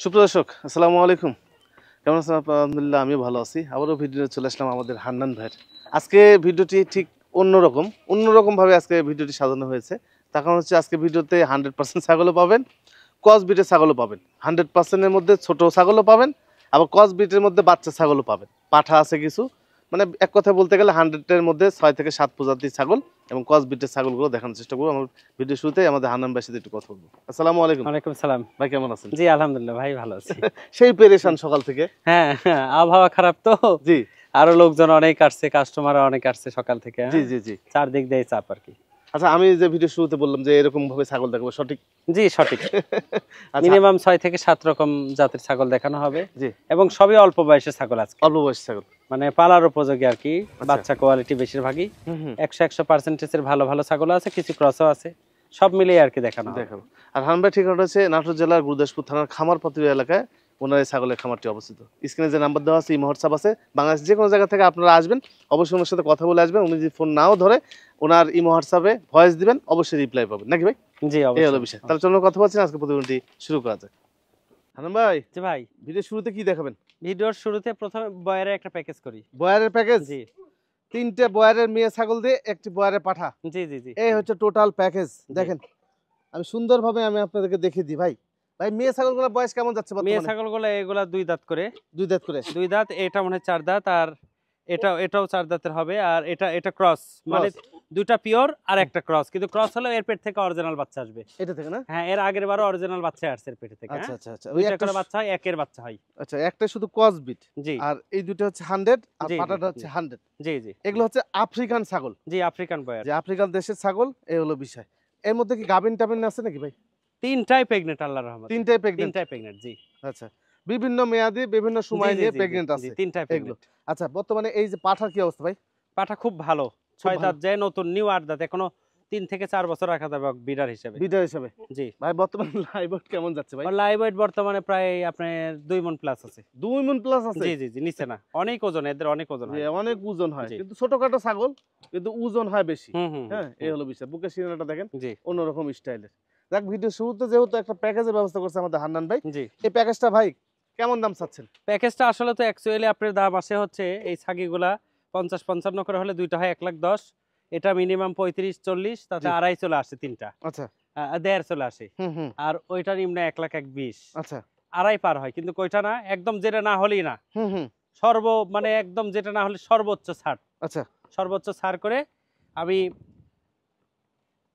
সুপ্রদর্শক আসসালামু আলাইকুম, কেমন আছেন আপনারা? আলহামদুলিল্লাহ আমি ভালো আছি। আবারও ভিডিও চলে আসলাম আমাদের হান্নান ভাইয়ের। আজকে ভিডিওটি ঠিক অন্যরকমভাবে আজকে ভিডিওটি সাজানো হয়েছে। তার কারণ হচ্ছে আজকে ভিডিওতে 100% ছাগলও পাবেন, ক্রস ব্রিডের ছাগলও পাবেন। 100%-এর মধ্যে ছোট ছাগলও পাবেন, আবার ক্রস ব্রিডের মধ্যে বাচ্চা ছাগলও পাবেন। পাঠা আছে কিছু, মানে এক কথা বলতে গেলে 100-এর মধ্যে 6 থেকে 7 প্রজাতির ছাগল এবং ক্রস ব্রিডের ছাগলগুলো দেখানোর চেষ্টা করবো। আমার ভিডিও শুরুতেই আমাদের হান্নান ভাইয়ের সাথে একটু কথা বলবো। আসসালামু আলাইকুম। ওয়ালাইকুম সালাম। ভাই কেমন আছেন? জি আলহামদুলিল্লাহ ভাই ভালো আছি। সেই পেরেশান সকাল থেকে। হ্যাঁ আবহাওয়া খারাপ তো, জি আরো লোকজন অনেক আসছে, কাস্টমার অনেক আসছে সকাল থেকে। জি জি জি চারদিক দিয়ে চাপ আর কি। আচ্ছা, আমি যে ভিডিও শুরুতে বললাম যে এরকম ভাবে ছাগল দেখাবো, সঠিক? জি সঠিক। আচ্ছা, মিনিমাম 6 থেকে 7 রকম জাতের ছাগল দেখানো হবে। জি এবং সবই অল্প বয়সের ছাগল আজকে, অল্প বয়স ছাগল, মানে পালার উপযোগী আর কি। বাচ্চা কোয়ালিটি বেশিরভাগই 100% এর ভালো ভালো ছাগল আছে, কিছু ক্রসও আছে, সব মিলিয়ে আর কি দেখানো হবে। দেখাবো। আর হান ভাই ঠিকানাটা হচ্ছে নাটোর জেলার গুরুদাসপুর থানার খামারপাতি এলাকায় ওনার এই ছাগলের খামারটি অবস্থিত। স্ক্রিনে যে নাম্বার দেওয়া আছে, এই হোয়াটসঅ্যাপ আছে। বাংলাদেশ যে কোনো জায়গা থেকে আপনারা আসবেন, অবশ্যই ওনার সাথে কথা বলে আসবেন। উনি যদি ফোন নাও ধরে, ওনার ইমো হোয়াটসঅ্যাপে ভয়েস দিবেন, অবশ্যই রিপ্লাই পাবেন, নাকি ভাই? জি এই হলো অবশ্যই। বিষয়। তাহলে চলুন কথা বলছি, আজকে প্রতিদিনটি শুরু করা যাক। হানান ভাই, জি ভাই, ভিডিও শুরুতে কি দেখাবেন? ভিডিওর শুরুতে প্রথমে বয়ারের একটা প্যাকেজ করি। বয়ারের প্যাকেজ? জি 3টে বয়ারের মেয়ে ছাগল দিয়ে একটি বয়ারের পাঠা, জি জি জি এই হচ্ছে টোটাল প্যাকেজ। দেখেন আমি সুন্দরভাবে আমি আপনাদেরকে দেখিয়ে দিই। ভাই ভাই মেয়ে ছাগলগুলোর বয়স কেমন যাচ্ছে মেয়ে বর্তমানে? ছাগলগুলো এগুলা 2 দাঁত করে। 2 দাঁত করে? 2 দাঁত, এটা মনে হয় 4 দাঁত, আর এটাও 4 দাঁতের হবে। আর এটা ক্রস, মানে দুইটা পিওর আর একটা ক্রস, কিন্তু ক্রস হলে এর পেট থেকে অরিজিনাল বাচ্চা আসবে। এটা থেকে না? হ্যাঁ, এর আগের বারও অরিজিনাল বাচ্চা আসছে এর পেট থেকে। আচ্ছা আচ্ছা আচ্ছা, ওই দুইটা একটা করে বাচ্চা হয়, একের বাচ্চা হয়। আচ্ছা, একটা শুধু ক্রস বিট, জি আর এই দুটো হচ্ছে 100 আর জি পাটাটা হচ্ছে 100। জি জি এগুলো হচ্ছে আফ্রিকান ছাগল, জি আফ্রিকান বয়ার। যে আফ্রিকান দেশের ছাগল। এই হলো বিষয়। এর মধ্যে কি গাবিন টাবিন আছে নাকি ভাই? তিনটাই প্রেগনেন্ট আল্লাহর রহমতে। তিনটাই প্রেগন্যান্ট? তিনটাই প্রেগনেন্ট জি। আচ্ছা, বিভিন্ন মেয়াদি বিভিন্ন সময় নিয়ে প্রেগন্যান্ট আছে তিনটাই এগুলো। প্রেগনেন্ট। আচ্ছা, বর্তমানে এই যে পাঠার কি অবস্থা ভাই? পাঠা খুব ভালো, 6 ভালো। দাঁত যায়, নতুন নিউ 8 দাঁত, এখনো 3 থেকে 4 বছর রাখা যাবে বিডার হিসেবে। বিডার হিসাবে? জি। ভাই বর্তমানে লাইভ ওয়েট কেমন যাচ্ছে ভাই? লাইভ ওয়েট বর্তমানে প্রায় আপনার 2 মণ প্লাস আছে। 2 মণ প্লাস আছে? জি জি জি, নিচে না, অনেক ওজন, এদের অনেক ওজন হয়। অনেক ওজন হয়, জি। কিন্তু ছোটখাটো ছাগল কিন্তু ওজন হয় বেশি। হুম হ্যাঁ, এই হলো বিষয়। বুকের সিনাটা দেখেন জি অন্যরকম স্টাইলের। দেখ, ভিডিও শুরুতে যেহেতু একটা প্যাকেজের ব্যবস্থা করছে আমাদের হান্নান ভাই, জি। এই প্যাকেজটা ভাই কেমন দাম চাচ্ছেন? প্যাকেজটা আসলে তো অ্যাকচুয়ালি আপনার দাম আসে হচ্ছে এই ছাগিগুলা 50-55 করে হলে দুইটা হয় 1,10,000। এটা মিনিমাম 35-40, তাতে জি। আড়াই চলে আসে তিনটা, আচ্ছা। দেড় চলে আসে। হুম। আর ওইটার নিম্ন 1,20,000, আচ্ছা। আড়াই পার হয়। কিন্তু কইটা না, একদম যেটা না হলেই না, হুম। মানে একদম যেটা না হলে সর্বোচ্চ ছাড়। আচ্ছা, সর্বোচ্চ ছাড় করে আমি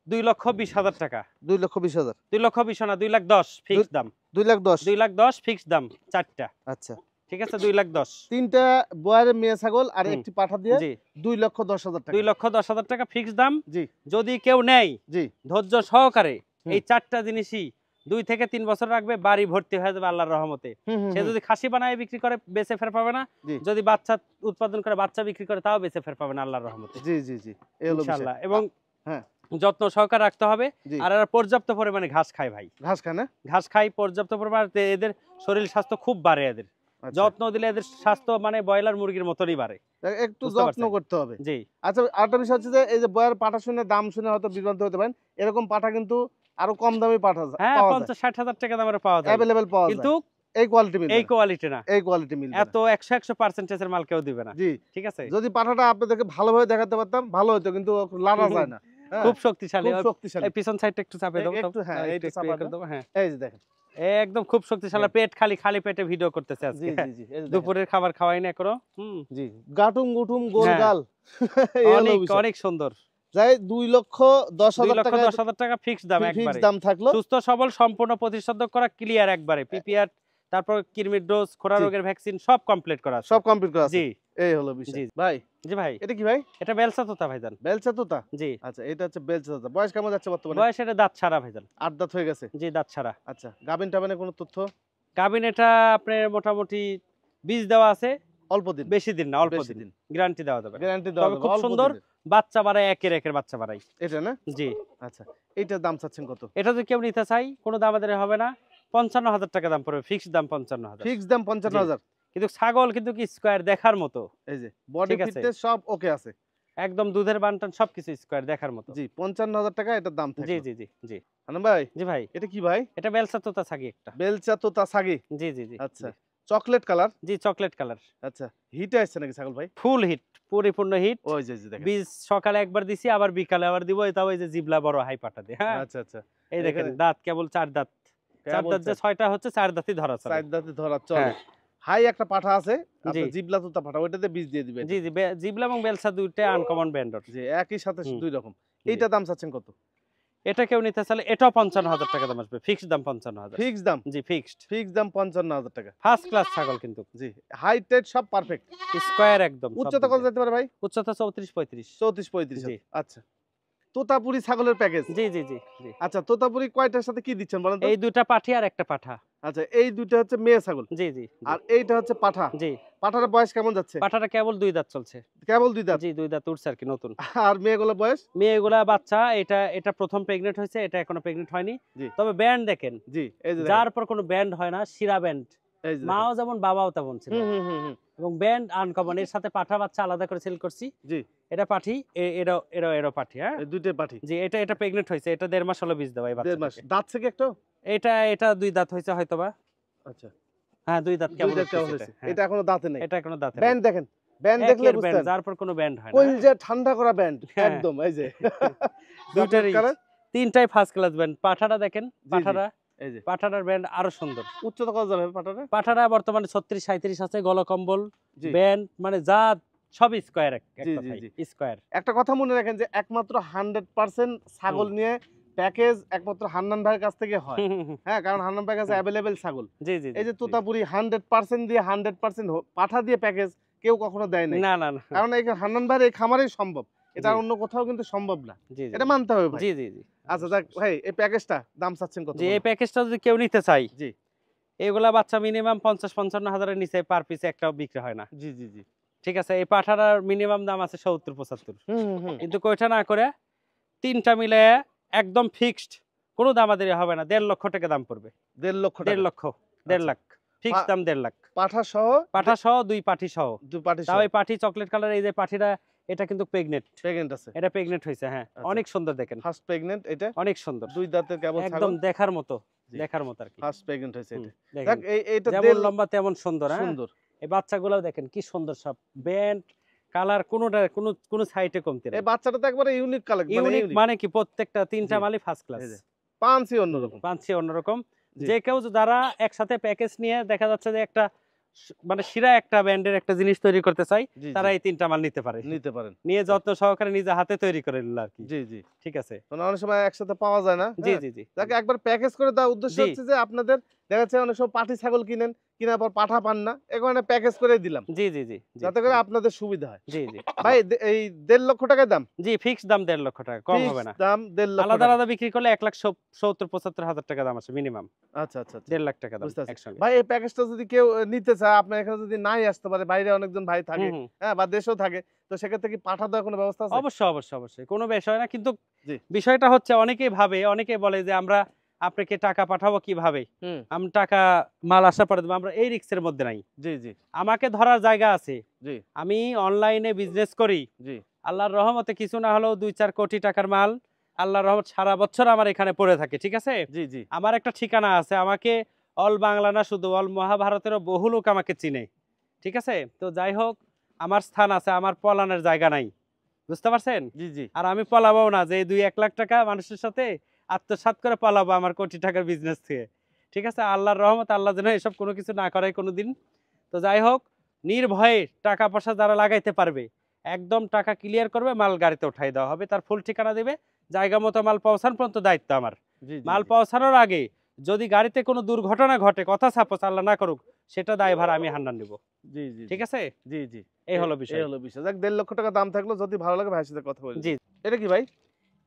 2,20,000 টাকা। 2,20,000? 2,20,000 না, 2,10,000 ফিক্স দাম। 2,10,000? 2,10,000 ফিক্স দাম, চারটা। আচ্ছা, ঠিক আছে, 2,10,000। 3টা বয়ারের মেয়ে ছাগল আর হুম। একটি পাঠা দিয়ে জি 2,10,000 টাকা? 2,10,000 টাকা ফিক্স দাম। জি যদি কেউ নেয় জি। ধৈর্য সহকারে, হুম। এই চারটা জিনিসই 2 থেকে 3 বছর রাখবে, বাড়ি ভর্তি হয়ে যাবে আল্লাহর রহমতে। সে যদি খাসি বানায় বিক্রি করে বেঁচে ফের পাবে না, জি যদি বাচ্চা উৎপাদন করে বাচ্চা বিক্রি করে তাও বেঁচে ফের পাবে না আল্লাহর রহমতে, জি জি জি, এই হলো বিষয়। ইনশাআল্লাহ। এবং হ্যাঁ, যত্ন সহকারে রাখতে হবে। জি। আর এরা পর্যাপ্ত পরিমাণে ঘাস খায় ভাই, ঘাস খায় না? ঘাস খায় পর্যাপ্ত পরিমাণে। এদের শরীর স্বাস্থ্য খুব বাড়ে, এদের আচ্ছা, যত্ন দিলে এদের স্বাস্থ্য মানে ব্রয়লার মুরগির মতনই বাড়ে। একটু বুঝতে যত্ন পারছেন? করতে হবে। জি আচ্ছা, আরেকটা বিষয় হচ্ছে যে এই যে বয়ার পাঠা শুনে দাম শুনে হয়তো বিভ্রান্ত হতে পারেন। এরকম পাঠা কিন্তু আরো কম দামে পাঠা হ্যাঁ, পাওয়া যায়, 50-60 হাজার টাকা দামের পাওয়া যায়, অ্যাভেলেবেল পাওয়া যায়, কিন্তু এই কোয়ালিটি মিলবে এই না। কোয়ালিটি না, এই কোয়ালিটি মিলবে না। এত 100% এর মাল কেউ দিবে না। জি, ঠিক আছে, যদি পাঠাটা আপনাদেরকে ভালোভাবে দেখাতে পারতাম ভালো হতো, কিন্তু লাড়া যায় না। হ্যাঁ, খুব শক্তিশালী। খুব শক্তিশালী। এই পিছন সাইডটা একটু চাপে দাও তো, একটু, হ্যাঁ, একটু এইটা একটু চাপা করে দাও। দাও। হ্যাঁ, এই যে দেখেন, একদম খুব শক্তিশালী। পেট খালি পেটে ভিডিও করতেছে জি আজকে। জি জি, এই যে দেখেন। দুপুরের খাবার খাওয়াই না এখনো। জি, গাটুম গুটুম গোল হ্যাঁ। গাল। এই হলো অনেক বিষয়। অনেক সুন্দর। যাই 2,10,000 টাকা 2,10,000 টাকা ফিক্স দাম ফিক্স একবারে। দাম থাকলো। সুস্থ সবল, সম্পূর্ণ প্রতিষেধক করা, ক্লিয়ার একবারে। পিপিআর, তারপর কৃমির ডোজ, খোরা জি। রোগের ভ্যাকসিন সব কমপ্লিট করা আছে। সব কমপ্লিট করা আছে। জি এই হলো বিষয়। জি ভাই জি ভাই, এটা কি ভাই? এটা বেলসা তোতা ভাইজান। বেলচা তোতা? জি, আচ্ছা, এটা হচ্ছে বেলচা তোতা। বয়স কেমন যাচ্ছে বর্তমানে? বয়স এটা দাঁত ছাড়া ভাইজান। 8 দাঁত হয়ে গেছে? জি, দাঁত ছাড়া। আচ্ছা, গাবিন টাবিনের কোনো তথ্য? গাভিন এটা আপনার মোটামুটি বীজ দেওয়া আছে, অল্প দিন? বেশি দিন না, অল্প বেশি দিন, দিন গ্যারান্টি দেওয়া যাবে। গ্যারান্টি দেওয়া তবে যাবে খুব অল্প সুন্দর দিনের? বাচ্চা বাড়ায়, একের বাচ্চা বাড়াই। এটা না? জি। আচ্ছা, এইটার দাম চাচ্ছেন কত? এটা যদি কেউ নিতে চাই, কোনো দামাদারি হবে না, 55,000 টাকা দাম পড়বে, ফিক্সড দাম 55,000। ফিক্স দাম 55,000? কিন্তু ছাগল কিন্তু কি স্কয়ার দেখার মতো, এই যে বডি ঠিক আছে, ফিটনেস সব ওকে আছে? একদম দুধের বানটান সবকিছু স্কয়ার দেখার মতো। জি, 55,000 টাকা এটার দাম জি থাকলো। জি জি জি হান্নান ভাই, জি ভাই, এটা কি ভাই? এটা বেলসা তোতা ছাগি একটা। বেলচা তোতা ছাগি। জি জি জি আচ্ছা, জি। Chocolate colour. জি চকলেট কালার। আচ্ছা, হিটে আসছে নাকি ছাগল ভাই? ফুল হিট, পরিপূর্ণ হিট। ওই যে দেখেন। বীজ সকালে একবার দিছি, আবার বিকালে আবার দিব। এটাও এই যে জিবলা বড় হাই পাটা দিয়ে, হ্যাঁ। আচ্ছা আচ্ছা, এই দেখেন এখানে দাঁত কেবল ৪ দাঁত। ৪ কেবল দাঁত যে ৬টা হচ্ছে ৪ দাঁতই ধরা চলে। চার দাঁতে ধরা চলে। হ্যাঁ। হাই একটা পাঠা আছে, জি আপনার জিবলা তোতা পাঠা, ওইটাতে বীজ দিয়ে দিবে। জি জি, জিবলা এবং বেলসা দুইটাই আনকমন ব্র্যান্ডের। জি, একই সাথে হুম। দুই রকম। জি। এইটা দাম চাচ্ছেন কত? এটা কেউ নিতে চাইলে এটাও ৫৫,০০০ টাকা দাম আসবে। ফিক্সড দাম ৫৫,০০০। ফিক্স দাম? জি ফিক্সড। ফিক্স দাম 55,000 টাকা। ফার্স্ট ক্লাস ছাগল কিন্তু। জি, হাইট টাইট সব পারফেক্ট। স্কয়ার একদম সব উচ্চতা দিক কত দিয়ে। যেতে পারে ভাই? উচ্চতা ৩৪-৩৫। 34-35। জি। আচ্ছা, তোতাপুরি ছাগলের প্যাকেজ। জি জি জি জি। আচ্ছা, তোতাপুরি কয়টার সাথে কি দিচ্ছেন বলেন তো? এই ২টা পাঠি আর একটা পাঠা। আচ্ছা, এই দুইটা হচ্ছে মেয়ে ছাগল জি জি জি আর এইটা হচ্ছে পাঠা। জি। পাঠার বয়স কেমন যাচ্ছে? পাঠাটা কেবল ২ দাঁত চলছে। কেবল 2 দাঁত। জি ২ দাঁত উঠছে আরকি নতুন। আর মেয়েগুলোর বয়স? মেয়েগুলা বাচ্চা, এটা প্রথম প্রেগন্যান্ট হয়েছে, এটা এখনো প্রেগন্যান্ট হয়নি। জি তবে ব্যান্ড দেখেন, জি, এই যে দেখেন। যার পর কোনো ব্যান্ড হয় না, শিরা ব্যান্ড। এই যে দেখেন। মাও যেমন বাবাও তেমন ছিল। হুম। এবং ব্যান্ড আনকমন, এর সাথে পাঠা বাচ্চা আলাদা করে সেল করছি। জি, এটা পাঠি, এরাও পাঠি, হ্যাঁ। এই দুইটাই পাঠি। জি, এটা প্রেগন্যান্ট হয়েছে, এটা ১.৫ মাস হলো বীজ দেওয়া এই 1.5 মাস। বাচ্চাটাকে। দাঁত থেকে একটা? এটা ২ দাঁত হয়েছে হয়তোবা। আচ্ছা, হ্যাঁ ২ দাঁত 2 কেবল দাঁত কেমন উঠতেছে হয়েছে? এটা। হ্যাঁ, এটা এখনো দাঁতে নেই। এটা এখনো দাঁতে নেই। ব্যান্ড দেখেন। ব্যান্ড দেখলে একের ব্যান্ড, বুঝতেন। যার পর কোনো ব্যান্ড হয় না। কইলজা ঠান্ডা করা ব্যান্ড হ্যাঁ। একদম, এই যে। দুইটারই কালার? ৩টাই ফার্স্ট ক্লাস ব্যান্ড। পাঠাটা দেখেন, জি। এই যে। পাঠাটার ব্যান্ড আরো সুন্দর। উচ্চতা কত যাবে পাঠাটা? পাঠাটা বর্তমানে ৩৬-৩৭ আছে, গলকম্বল, জি। ব্যান্ড মানে যা সব স্কয়ার এক জি, কথায়, জি। স্কয়ার। একটা কথা মনে রাখেন যে একমাত্র 100% ছাগল নিয়ে প্যাকেজ একমাত্র হান্নান ভাইয়ের কাছ থেকে হয়। হ্যাঁ, কারণ হান্নান ভাইয়ের কাছে অ্যাভেলেবেল ছাগল। জি জি এই যে জি। তোতাপুরি 100% দিয়ে 100% পাঠা দিয়ে প্যাকেজ কেউ কখনো দেয় নাই। না না না। কারণ এই হান্নান ভাইয়ের এই খামারেই সম্ভব। এটা জি। অন্য কোথাও কিন্তু সম্ভব না। জি জি এটা মানতে হবে ভাই। জি জি জি। আচ্ছা যাক ভাই, এই প্যাকেজটা দাম চাচ্ছেন কত? জি, এই প্যাকেজটা যদি কেউ নিতে চাই, জি এগুলা বাচ্চা মিনিমাম ৫০-৫৫ হাজারের নিচে পার পিস একটাও বিক্রি হয় না। জি। ঠিক আছে, এই পাঠাটার মিনিমাম দাম আছে ৭০-৭৫। হুম। কিন্তু কয়টা না করে ৩টা মিলে একদম ফিক্সড, কোনো দামাদারি হবে না, ১.৫ লক্ষ টাকা দাম পড়বে। 1.5 লক্ষ টাকা। ১.৫ লক্ষ, ১.৫ লাখ ফিক্সড দাম, ১.৫ লাখ। পাঠা সহ পাঠা সহ ২ পাঠি সহ। 2 পাটি তাও সহ এই পাঠি চকলেট কালার, এই যে পাঠিটা, এটা কিন্তু প্রেগনেন্ট। প্রেগন্যান্ট আছে। এটা প্রেগনেন্ট হয়েছে, হ্যাঁ। আচ্ছা। অনেক সুন্দর দেখেন, ফার্স্ট প্রেগন্যান্ট এটা। অনেক সুন্দর, 2 দাঁতের কেবল একদম ছাগল। দেখার মতো, জি। দেখার মতো আর কি। ফার্স্ট প্রেগন্যান্ট হয়েছে হুম, এটা। দেখেন দেখ এইটা যেমন 1.5 লম্বা তেমন সুন্দর, হ্যাঁ। সুন্দর। এই বাচ্চাগুলোও দেখেন কি সুন্দর, সব ব্যান্ড কালার, কোনো সাইটে কমতি এই নেই। বাচ্চাটা তো একবারে ইউনিক কালার, মানে ইউনিক ইউনিক। মানে কি, প্রত্যেকটা ৩টা জি। মালই ফার্স্ট ক্লাস। এই যে পাঁচই অন্যরকম। পাঁচই অন্যরকম। জি। যে কেউ যারা একসাথে প্যাকেজ নিয়ে দেখা যাচ্ছে যে একটা মানে শিরা একটা ব্যান্ডের একটা জিনিস তৈরি করতে চাই, জি, তারা জি। এই ৩টা মাল নিতে পারে। নিতে পারেন। নিয়ে যত্ন সহকারে নিজে হাতে তৈরি করে নিল আর কি। জি। ঠিক আছে। মানে অনেক সময় একসাথে পাওয়া যায় না। জি হ্যাঁ? জি জি যাকে একবার প্যাকেজ করে দেওয়ার উদ্দেশ্য জি। হচ্ছে যে আপনাদের দেখা যাচ্ছে অনেক সময় পাটি ছাগল কিনেন, কেনার পর পাঠা পান না, এই কারণে প্যাকেজ করে দিলাম জি জি জি জি যাতে করে আপনাদের সুবিধা হয়। জি জি ভাই এই 1.5 লক্ষ টাকার দাম? জি ফিক্সড দাম ১.৫ লক্ষ টাকা, কম হবে না। ফিক্সড দাম 1.5 লক্ষ আলাদা টাকা। আলাদা বিক্রি করলে ১,৭০,০০০-৭৫,০০০ টাকা দাম আছে মিনিমাম। আচ্ছা। ১.৫ লাখ টাকা দাম বুঝতে পারছি। একসঙ্গে। ভাই এই প্যাকেজটা যদি কেউ নিতে চায়, আপনার এখানে যদি নাই আসতে পারে, বাইরে অনেকজন ভাই থাকে, হুম। হ্যাঁ, বা দেশেও থাকে, তো সেক্ষেত্রে কি পাঠা দেওয়ার কোনো ব্যবস্থা আছে? অবশ্যই কোনো বিষয় না, কিন্তু জি। বিষয়টা হচ্ছে অনেকেই ভাবে, অনেকেই বলে যে আমরা আপনাকে টাকা পাঠাবো কিভাবে, হুম। আমি টাকা মাল আসার পরে দেবো। আমরা এই রিস্কের মধ্যে নাই, জি। আমাকে ধরার জায়গা আছে। জি। আমি অনলাইনে বিজনেস করি, জি। আল্লাহর রহমতে কিছু না হলেও ২-৪ কোটি টাকার মাল আল্লাহর রহমত সারা বছর আমার এখানে পড়ে থাকে। ঠিক আছে, জি। আমার একটা ঠিকানা আছে, আমাকে অল বাংলা না শুধু অল মহাভারতেরও বহু লোক আমাকে চিনে। ঠিক আছে, তো যাই হোক, আমার স্থান আছে, আমার পলানের জায়গা নাই, বুঝতে পারছেন। জি। আর আমি পলাবো না যে ২-১ লাখ টাকা মানুষের সাথে আত্মসাৎ করে পালাবো আমার কোটি টাকার বিজনেস থেকে। ঠিক আছে, আল্লাহর রহমত, আল্লাহ যেন এসব কোনো কিছু না করে কোনোদিন। তো যাই হোক, নির্ভয়ে টাকা পয়সা যারা লাগাইতে পারবে, একদম টাকা ক্লিয়ার করবে, মাল গাড়িতে উঠাই দেওয়া হবে, তার ফুল ঠিকানা দেবে, জায়গা মতো মাল পৌঁছানো পর্যন্ত দায়িত্ব আমার। জি। মাল পৌঁছানোর আগে যদি গাড়িতে কোনো দুর্ঘটনা ঘটে, কথা সাপোজ আল্লাহ না করুক, সেটা দায়ভার আমি হান্নান নিব। জি। ঠিক আছে, জি। এই হলো বিষয়। এই হলো বিষয়। যাক 1.5 লক্ষ টাকা দাম থাকলো, যদি ভালো লাগে ভাইয়ের সাথে কথা বলি। জি। এটা কি ভাই?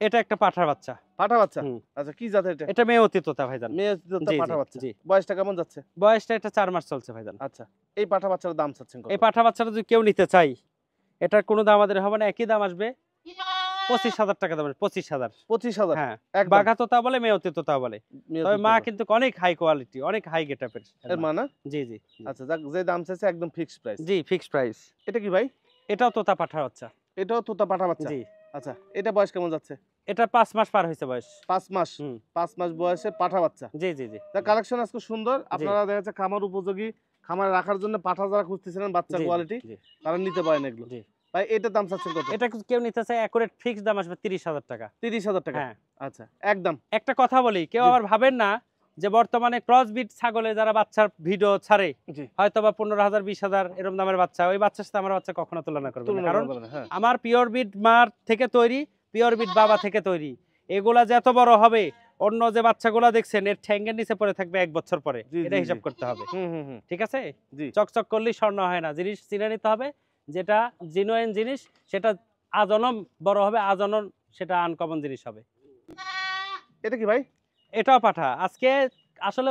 এটা একটা পাঠার বাচ্চা। পাঠা বাচ্চা? হুম। আচ্ছা, কি জাতের এটা? এটা মেয়ে অতীততা ভাইজান। মেয়ে জি, পাঠা জি, বাচ্চা। জি। বয়সটা কেমন যাচ্ছে? বয়সটা এটা ৪ মাস চলছে ভাইজান। আচ্ছা, এই পাঠা বাচ্চার দাম চাচ্ছেন কত? এই পাঠা বাচ্চাটা যদি কেউ নিতে চাই, এটার কোনো দাম আমাদের হবে না, একই দাম আসবে ২৫,০০০ টাকা দাম, ২৫,০০০। 25,000 হ্যাঁ, একদম। বাঘা তোতা বলে, মেয়ে তোতা বলে। মেয়ে তবে মা দুটো। কিন্তু অনেক হাই কোয়ালিটি, অনেক হাই গেটআপের এর মা না? জি জি আচ্ছা, যাক যে দাম চাইছে একদম ফিক্সড প্রাইস। জি ফিক্সড প্রাইস। এটা কি ভাই? এটাও তোতা পাঠার বাচ্চা। এটাও তোতা পাঠা বাচ্চা? জি। আচ্ছা, এটা বয়স কেমন যাচ্ছে? এটা 5 মাস পার হয়েছে বয়স। 5 মাস, হুম। 5 মাস বয়সের পাঠা বাচ্চা। জি জি জি তার কালেকশন আজকে সুন্দর। আপনারা দেখা যাচ্ছে খামার উপযোগী, খামারে রাখার জন্য পাঠা যারা খুঁজতেছিলেন বাচ্চা জি, কোয়ালিটি, জি তারা নিতে পারেন এগুলো। জি। ভাই এটার দাম চাচ্ছেন কত? এটা কেউ নিতে চায় অ্যাকুরেট ফিক্স দাম আসবে 30,000 টাকা। 30,000 টাকা। হ্যাঁ। আচ্ছা, একদম। একটা কথা বলি, কেউ জি। আবার ভাবেন না যে বর্তমানে ক্রসবিট ছাগলে যারা বাচ্চার ভিডিও ছাড়ে জি। হয়তো বা 15,000 20,000 এরকম দামের বাচ্চা, ওই বাচ্চার সাথে আমার বাচ্চা কখনো তুলনা করবে না। তুলনা কারণ করবেন না, হ্যাঁ। আমার পিওর বিট মার থেকে তৈরি, পিওর বিট বাবা থেকে তৈরি। এগুলা যে এত বড় হবে, অন্য যে বাচ্চাগুলা দেখছেন এর ঠ্যাঙ্গের নিচে পড়ে থাকবে 1 বছর পরে, জি, এটা জি, হিসাব জি। করতে হবে। হুম, হুম, হুম। ঠিক আছে? জি। চকচক করলেই স্বর্ণ হয় না, জিনিস চিনে নিতে হবে। যেটা জিনুইন জিনিস সেটা আজনম বড় হবে, আজনম সেটা আনকমন জিনিস হবে। এটা কি ভাই? এটাও পাঠা। আজকে আসলে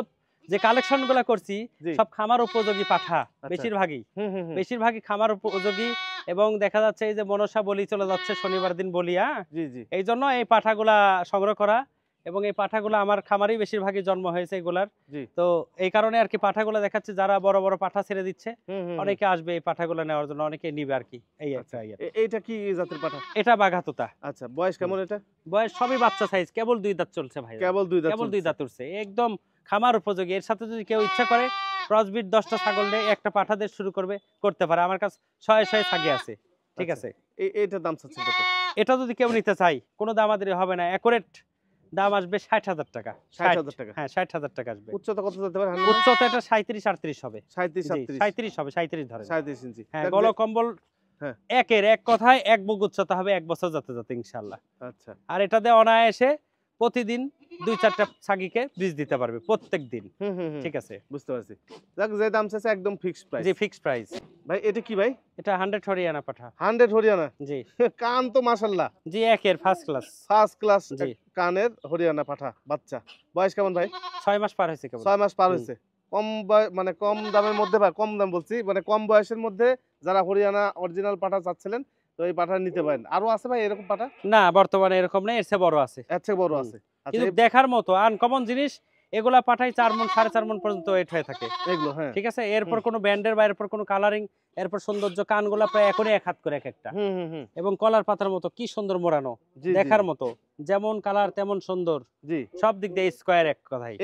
যে কালেকশন গুলা করছি জি। সব খামার উপযোগী পাঠা, আচ্ছা। বেশিরভাগই হুম, হুম, হুম। বেশিরভাগই খামার উপযোগী। এবং দেখা যাচ্ছে এই যে মনসা বলি চলে যাচ্ছে শনিবার দিন বলি, জি, জি। এই জন্য এই পাঠাগুলা সংগ্রহ করা। এবং এই পাঠাগুলো আমার খামারেই বেশিরভাগই জন্ম হয়েছে এগুলার। জি। তো এই কারণে আর কি পাঠাগুলো দেখাচ্ছে, যারা বড় বড় পাঠা ছেড়ে দিচ্ছে হুম, হুম, হুম। অনেকে আসবে এই পাঠাগুলো নেওয়ার জন্য, অনেকে নিবে আর কি। এই আচ্ছা। একটা ইয়ে। এইটা কি জাতের পাঠা? এটা বাঘাতোতা। আচ্ছা, বয়স কেমন এটা? বয়স সবই বাচ্চা সাইজ, কেবল 2 দাঁত চলছে ভাই, কেবল 2 দাঁত কেবল 2 চলছে। দাঁত উঠছে, একদম খামার উপযোগী। এর সাথে যদি কেউ ইচ্ছা করে ক্রসবিট 10টা ছাগল নিয়ে একটা পাঠা দিয়ে শুরু করতে পারে। আমার কাছে শয়ে শয়ে ছাগি আছে। ঠিক আচ্ছা। আছে? এইটার দাম চাচ্ছেন কত? এটা যদি কেউ নিতে চাই কোনো দামাদারি হবে না, অ্যাকুরেট দাম আসবে 60,000 টাকা। 60,000 টাকা। হ্যাঁ, 60,000 টাকা আসবে। উচ্চতা কত যেতে পারে? উচ্চতা এটা 37-38 হবে। 37, জি, 38। 37 হবে, 37 ধরেন। 37 ইঞ্চি। হ্যাঁ, দেখ গল যে- কম্বল হ্যাঁ। এক কথায় এক বুক উচ্চতা হবে 1 বছর যেতে যেতে ইনশাআল্লাহ। আচ্ছা। আর এটা দিয়ে অনায়াসে প্রতিদিন 2-4টা ছাগিকে বীজ দিতে পারবে প্রত্যেক দিন। হুম, হুম, হুম। ঠিক আছে? বুঝতে পারছি। দেখ যে দাম চাচ্ছে একদম ফিক্সড প্রাইস। জি, ফিক্সড প্রাইস। ভাই এটা কি ভাই? এটা 100 হরিয়ানা পাঠা। 100 হরিয়ানা। জি কান তো মাশাআল্লাহ জি, একের ফার্স্ট ক্লাস। ফার্স্ট ক্লাস জি। কানের হরিয়ানা পাঠা বাচ্চা। বয়স কেমন ভাই? 6 মাস পার হয়েছে কেবল। 6 মাস পার হুম। হয়েছে। মানে কম দামের মধ্যে বা কম দাম বলছি, মানে কম বয়সের মধ্যে যারা হরিয়ানা অরিজিনাল পাঠা চাচ্ছিলেন তো এই পাঠা নিতে পারেন। আরো আছে ভাই এরকম পাঠা? না, বর্তমানে এরকম নেই, এর চেয়ে বড় আছে। এর চেয়ে বড় হুম। আছে। আচ্ছা কিন্তু দেখার মতো আনকমন জিনিস। এগুলা পাঠাই 4 মণ 4.5 মণ পর্যন্ত ওয়েট হয়ে থাকে। এগুলো হ্যাঁ। ঠিক আছে? এরপর কোনো ব্যান্ডের বা এরপর কোনো কালারিং, এরপর সৌন্দর্য, কানগুলা প্রায় এখনই 1 হাত করে এক একটা। হুম, হুম, হুম। এবং কলার পাতার মতো কি সুন্দর মোড়ানো, জি, দেখার জি, মতো। যেমন কালার তেমন সুন্দর, জি। সব দিক দিয়ে স্কয়ার এক কথাই।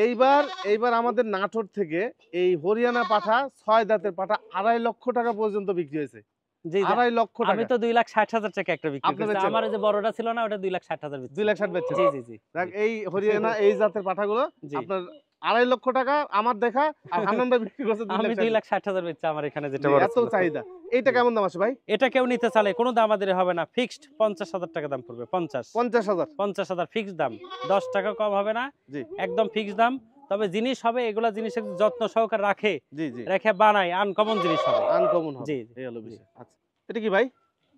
এইবার আমাদের নাটোর থেকে এই হরিয়ানা পাঠা 6 দাঁতের পাঠা 2.5 লক্ষ টাকা পর্যন্ত বিক্রি হয়েছে। জি, জি। 2.5 লক্ষ আমি টাকা। তো 2,60,000 টাকা একটা বিক্রি আপনি করছি। বেচছেন? আমার যে বড়টা ছিল না ওটা 2,60,000 বেচছি। 2,60,000 বেচছেন। জি, জি, জি। দেখ এই হরিয়ানা এই জাতের পাঠাগুলো জি। আপনার 2.5 লক্ষ টাকা আমার দেখা আর হান্নান ভাই বিক্রি করছে 2 আমি লাখ টাকা। 2,60,000 বেচছি আমার এখানে যেটা জি, বড় এত ছিল। চাহিদা। এইটা কেমন দাম আছে ভাই? এটা কেউ নিতে চাইলে কোনো দামাদারি হবে না, ফিক্সড 50,000 টাকা দাম পড়বে। 50 50,000। 50,000 ফিক্সড দাম, 10 টাকা কম হবে না, জি, একদম ফিক্সড দাম। তবে জিনিস হবে এগুলা জিনিস একটু যত্ন সহকারে জি, জি। রেখে বানায়, আনকমন জিনিস হবে। আনকমন হবে। জি, এই হলো জি। বিষয়। আচ্ছা। এটা কি ভাই?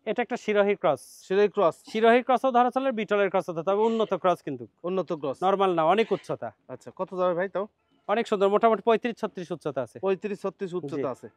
এটা একটা শিরোহী ক্রস। শিরোই ক্রস, শিরোহী ক্রসও ধরা চলে, বিটলের ক্রসও ধরা, তবে উন্নত ক্রস কিন্তু, উন্নত ক্রস। নরমাল না, অনেক উচ্চতা, আচ্ছা, কত যাবে ভাই তাও? অনেক সুন্দর, মোটামুটি 35-36 উচ্চতা আছে। 35-36 জি। উচ্চতা আছে।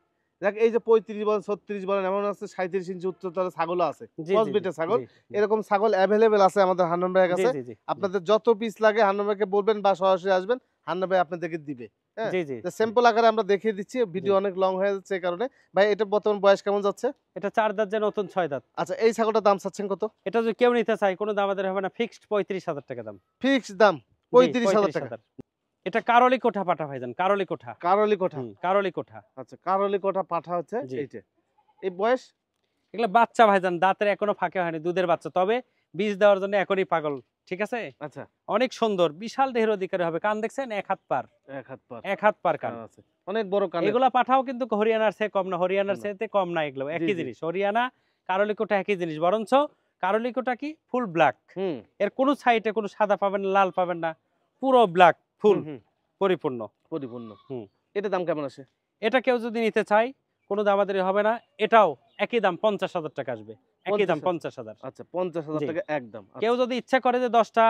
দেখ এই যে 35 বলেন 36 বলেন এমন আছে 37 ইঞ্চি উচ্চতার ছাগলও আছে। জি, ক্রস জি, বিটের জি, ছাগল। জি, জি। এরকম ছাগল অ্যাভেলেবেল আছে আমাদের হান্নান ভাইয়ের জি, কাছে। জি, জি, আপনাদের যত পিস লাগে হান্নান ভাইকে বলবেন বা সরাসরি আসবেন, হান্নান ভাই আপনাদেরকে দিবে। হ্যাঁ? জি, জি, তো স্যাম্পল আকারে আমরা দেখিয়ে দিচ্ছি। ভিডিও অনেক লং হয়ে যাচ্ছে এই কারণে। ভাই এটার বর্তমান বয়স কেমন যাচ্ছে? এটা 4 দাঁত যে নতুন 6 দাঁত। আচ্ছা, এই ছাগলটার দাম চাচ্ছেন কত? এটা যদি কেউ নিতে চায় কোনো দামাদারি হবে না, ফিক্সড 35,000 টাকা দাম। ফিক্সড দাম জি, 35,000 টাকা। 35,000। এটা কারলি কোঠা পাঠা ভাইজান, কারলি কোঠা। কারলি কোঠা। কারলি কোঠা। আচ্ছা, কারলি কোঠা পাঠা হচ্ছে জি। এইটা। এই বয়স? এগুলা বাচ্চা ভাইজান, দাঁতের এখনো ফাঁকে হয়নি, দুধের বাচ্চা, তবে বীজ দেওয়ার জন্য এখনই পাগল। ঠিক আছে? আচ্ছা, অনেক সুন্দর, বিশাল দেহের অধিকারী হবে। কান দেখছেন? 1 হাত পার, 1 হাত পার 1 হাত পার কান। কান আছে। অনেক বড় কান। এগুলা পাঠাও কিন্তু হরিয়ানার চেয়ে কম না, হরিয়ানার না। চেয়ে কম না, এগুলো জি, একই জি। জিনিস। হরিয়ানা কারলি কোঠা একই জিনিস, বরঞ্চ কারলি কোঠা কি ফুল ব্ল্যাক। হুম। এর কোনো সাইডে কোনো সাদা পাবেন না, লাল পাবেন না, পুরো ব্ল্যাক, ফুল হুম, হুম, পরিপূর্ণ। পরিপূর্ণ। হুম। এটার দাম কেমন আছে? এটা কেউ যদি নিতে চায় কোনো দামাদারি হবে না, এটাও একই দাম 50,000 টাকা আসবে, একই দাম 50,000। আচ্ছা, 50,000 জি। টাকা একদম। কেউ যদি ইচ্ছা করে যে 10টা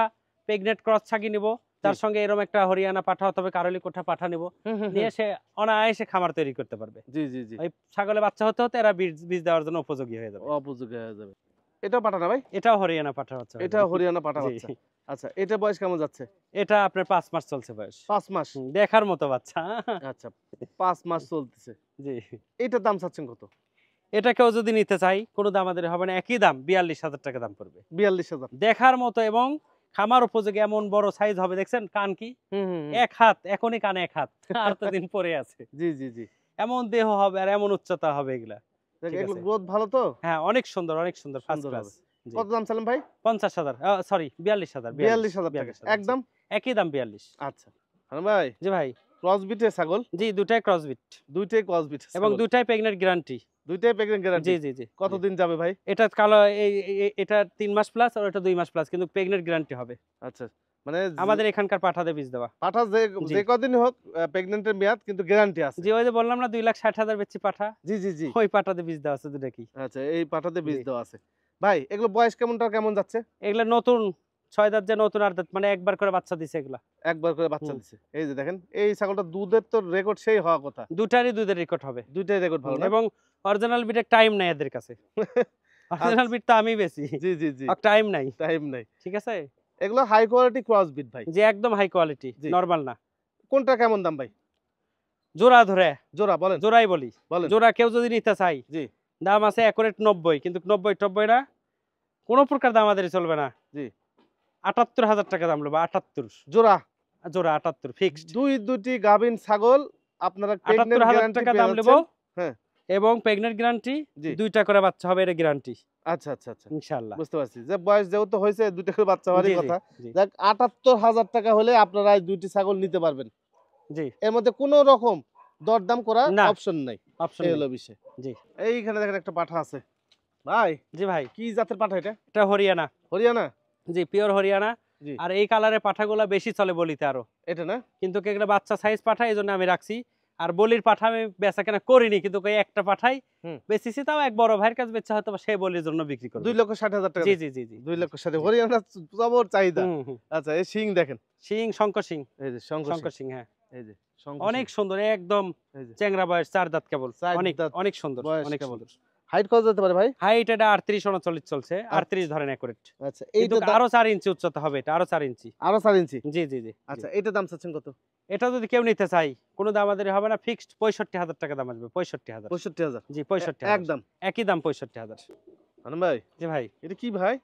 প্রেগনেন্ট ক্রস ছাগি নিব, তার সঙ্গে এরকম একটা হরিয়ানা পাঠা অথবা কারলি কোঠা পাঠা নিব, হুম, হুম, নিয়ে হুম। সে অনায়াসে খামার তৈরি করতে পারবে। জি, জি, জি। ওই ছাগলে বাচ্চা হতে হতে এরা বীজ দেওয়ার জন্য উপযোগী হয়ে যাবে। অপযোগী হয়ে যাবে। এটাও পাঠা না ভাই? এটাও হরিয়ানা পাঠা হচ্ছে এটা হরিয়ানা পাঠা জি। বাচ্চা। আচ্ছা, এটা বয়স কেমন যাচ্ছে? এটা আপনার 5 মাস চলছে বয়স। 5 মাস। দেখার মতো বাচ্চা। আচ্ছা, 5 মাস চলতেছে। জি। এটার দাম চাচ্ছেন কত? এটা কেউ যদি নিতে চাই কোনো দাম আমাদের হবে না, একই দাম 42,000 টাকা দাম পড়বে। 42,000। দেখার মতো এবং খামার উপযোগী এমন বড় সাইজ হবে, দেখছেন কান কি এক হাত, এখনই কানে এক হাত, আর তো দিন পরে আছে। জি জি জি। এমন দেহ হবে আর এমন উচ্চতা হবে এগুলা। ঠিক এগুলো আছে। গ্রোথ ভালো তো? হ্যাঁ অনেক সুন্দর, অনেক সুন্দর, ফার্স্ট সুন্দর ক্লাস। হবে। কত দাম চালেন ভাই? 50,000, সরি 42,000। 42,000 টাকা একদম একই দাম 42। আচ্ছা হারান ভাই, জি ভাই। ক্রস বিটের ছাগল? জি দুটাই ক্রসবিট দুইটাই ক্রস বিট এবং দুটাই প্রেগনেন্ট গ্যারান্টি। দুইটাই প্রেগন্যান্ট গ্যারান্টি? জি জি জি। কতদিন যাবে ভাই? এটা কালো এটা 3 মাস প্লাস আর এটা 2 মাস প্লাস, কিন্তু প্রেগনেন্ট গ্যারান্টি হবে। আচ্ছা, মানে আমাদের এখানকার পাঠাতে বীজ দেওয়া। পাঠা যে কদিনই হোক প্রেগন্যান্টের মেয়াদ কিন্তু গ্যারান্টি আছে। জি ওই যে বললাম না 2,60,000 বেচছি পাঠা, জি জি জি। ওই পাঠাতে বীজ দেওয়া আছে দুটা কি। আচ্ছা, এই পাঠাতে বীজ জি। দেওয়া আছে। ভাই এগুলো বয়স কেমন যাচ্ছে? এগুলা নতুন 6 দাঁত, যে নতুন 8 দাঁত, মানে একবার করে বাচ্চা দিছে এগুলা। একবার করে বাচ্চা দিছে। এই যে দেখেন, এই ছাগলটা দুধের তো রেকর্ড সেই হওয়া কথা। দুটারই দুধের রেকর্ড হবে। দুইটাই রেকর্ড ভালো না? এবং অরিজিনাল বিটের টাইম নাই এদের কাছে। অরিজিনাল বিট তো আমি বেশি। জি জি জি। আর টাইম নাই। টাইম নাই। ঠিক আছে? এগুলো হাই কোয়ালিটি ক্রস বিট ভাই। যে একদম হাই কোয়ালিটি, জি। নরমাল না। কোনটা কেমন দাম ভাই? জোড়া ধরে, জোড়া বলেন। জোড়াই বলি। বলেন। জোড়া কেউ যদি নিতে চাই, জি। দাম আছে একুরেট 90, কিন্তু 90-90 না, কোনো প্রকার দাম আমাদের চলবে না। জি। 78,000 টাকা দাম নেবো। 78 জোড়া? জোড়া 78 ফিক্সড। দুইটি গাভিন ছাগল আপনারা প্রেগন্যান্ট 78,000 গ্যারান্টি টাকা পেয়ে দাম নেবো। যাচ্ছেন। হ্যাঁ। এবং প্রেগনেন্ট গ্যারান্টি, জি। দুইটা করে বাচ্চা হবে, এটা গ্যারান্টি আচ্ছা আচ্ছা আচ্ছা, ইনশাআল্লাহ। বুঝতে পারছি যে বয়স যেহেতু হয়েছে দুইটা করে বাচ্চা হওয়ারই জি, জি, কথা। জি। যাক 78,000 টাকা হলে আপনারা এই দুইটি ছাগল নিতে পারবেন। জি। এর মধ্যে কোনো রকম দরদাম করার না। অপশন নাই। অপশন এই নেই। হলো বিষয়। জি। এইখানে দেখেন একটা পাঠা আছে ভাই। জি ভাই। কি জাতের পাঠা এটা? এটা হরিয়ানা। হরিয়ানা? জি পিওর হরিয়ানা। জি। আর এই কালারের পাঠাগুলা বেশি চলে বলিতে আরো, এটা না? কিন্তু এগুলা বাচ্চা সাইজ পাঠা, এই জন্য আমি রাখছি। আর বলির পাঠা আমি বেচা কেনা করিনি, কিন্তু ওই একটা পাঠাই বেচেছি, তাও এক বড় ভাইয়ের কাছে বেচা, হয়তো সে বলির জন্য বিক্রি করবে। 2,60,000 টাকা? জি জি জি জি। 2,60,000 হরিয়ানা জবর চাহিদা। হুম, হুম। আচ্ছা, এই সিং দেখেন। সিং শঙ্কর সিং। এই যে শঙ্কর শঙ্কর সিং, হ্যাঁ। এই যে শঙ্কর অনেক সুন্দর, একদম এই যে চেংরা বয়স, 4 দাঁত কেবল। চার অনেক দাঁত অনেক সুন্দর, বয়স অনেক কেবল। সুন্দর। হাইট কত যেতে পারে ভাই? হাইট এটা 38-39 চলছে, 38 ধরেন একুরেট। আচ্ছা, কিন্তু এইটা আরো 4 ইঞ্চি উচ্চতা হবে, এটা আরো 4 ইঞ্চি। আরো 4 ইঞ্চি? জি জি জি। আচ্ছা, এইটার দাম চাচ্ছেন কত? এটা যদি কেউ নিতে চাই, কোনো দাম আমাদের হবে না, ফিক্সড 65,000 টাকা দাম আসবে। 65,000। 65,000? জি 65,000 একদম একই দাম 65,000। আনন্দ ভাই, জি ভাই। এটা কি ভাই?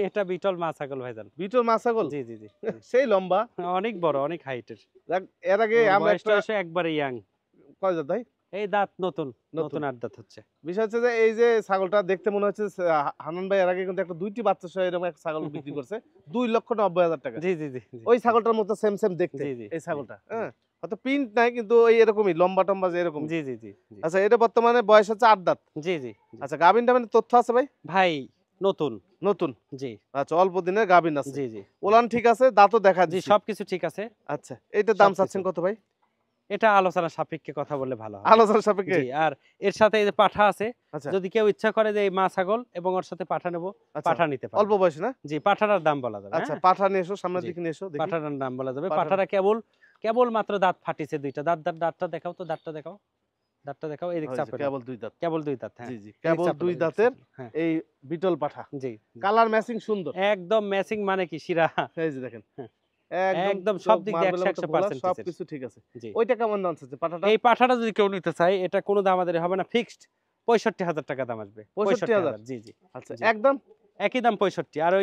এটা বিটল মা ছাগল ভাইজান। বিটল মা ছাগল? জি জি জি। সেই লম্বা, অনেক বড়, অনেক হাইটের। যাক, এর আগে আমরা একটা বয়সটা একবারে ইয়াং। কয় জাত ভাই? এই দাঁত নতুন নতুন। নতুন 8 দাঁত হচ্ছে। বিষয় হচ্ছে যে এই যে ছাগলটা দেখতে মনে হচ্ছে হানান ভাই এর আগে কিন্তু একটা দুইটি বাচ্চা সহ এরকম একটা ছাগল বিক্রি করছে 2,90,000 টাকা। জি জি জি। ওই ছাগলটার মতো সেম দেখতে জি জি। এই ছাগলটা। হ্যাঁ, হয়তো প্রিন্ট নাই, কিন্তু ওই এরকমই লম্বা টম্বা যে এরকম। জি জি জি। আচ্ছা, এটা বর্তমানে বয়স হচ্ছে 8 দাঁত। জি জি। আচ্ছা, গাভিন টাভিন তথ্য আছে ভাই? ভাই নতুন। নতুন? জি আচ্ছা, অল্প দিনের গাভিন আছে। জি জি। ওলান ঠিক আছে, দাঁতও দেখা জি দিচ্ছে। সবকিছু ঠিক আছে। আচ্ছা, এইটার দাম সবকিছু। চাচ্ছেন কত ভাই? এটা আলোচনা সাপেক্ষে কথা বললে ভালো হয়। আলোচনা সাপেক্ষে? জি। আর এর সাথে এই যে পাঠা আছে, আচ্ছা যদি কেউ ইচ্ছা করে যে এই মা ছাগল এবং ওর সাথে পাঠা নেব, আচ্ছা, পাঠা নিতে পারে। অল্প বয়স না? জি পাঠাটার দাম বলা যাবে। আচ্ছা, হ্যাঁ? পাঠা নিয়ে এসো, সামনের জি। দিকে নিয়ে এসো দেখি। পাঠাটার নাম বলা যাবে। পাঠাটা- পাঠাটা কেবল মাত্র দাঁত ফাটিছে দুইটা। দাঁতটা দেখাও তো, দাঁতটা দেখাও। দাঁতটা দেখাও, এদিক হয়েছে, চাপ করে। কেবল 2 দাঁত। কেবল 2 দাঁত, হ্যাঁ। জি জি, এদিক কেবল চাপ করে, 2 এদিক দাঁতের চাপ করে। হ্যাঁ। এই বিটল পাঠা। জি। কালার ম্যাচিং সুন্দর। একদম ম্যাচিং, মানে কি শিরা। এই যে দেখেন, হ্যাঁ। একদম সব দিক দিয়ে মার্বেলের মতো 100% গোলা, percentage সবকিছু ঠিক আছে। জি। ওইটা কেমন দাম আছে পাঠাটা? এই পাঠাটা যদি কেউ নিতে চায়, এটা কোনো দাম আমাদের হবে না, ফিক্সড 65,000 টাকা দাম আসবে। 65,000? জি জি। আচ্ছা, জি। একদম একই দাম 65। আর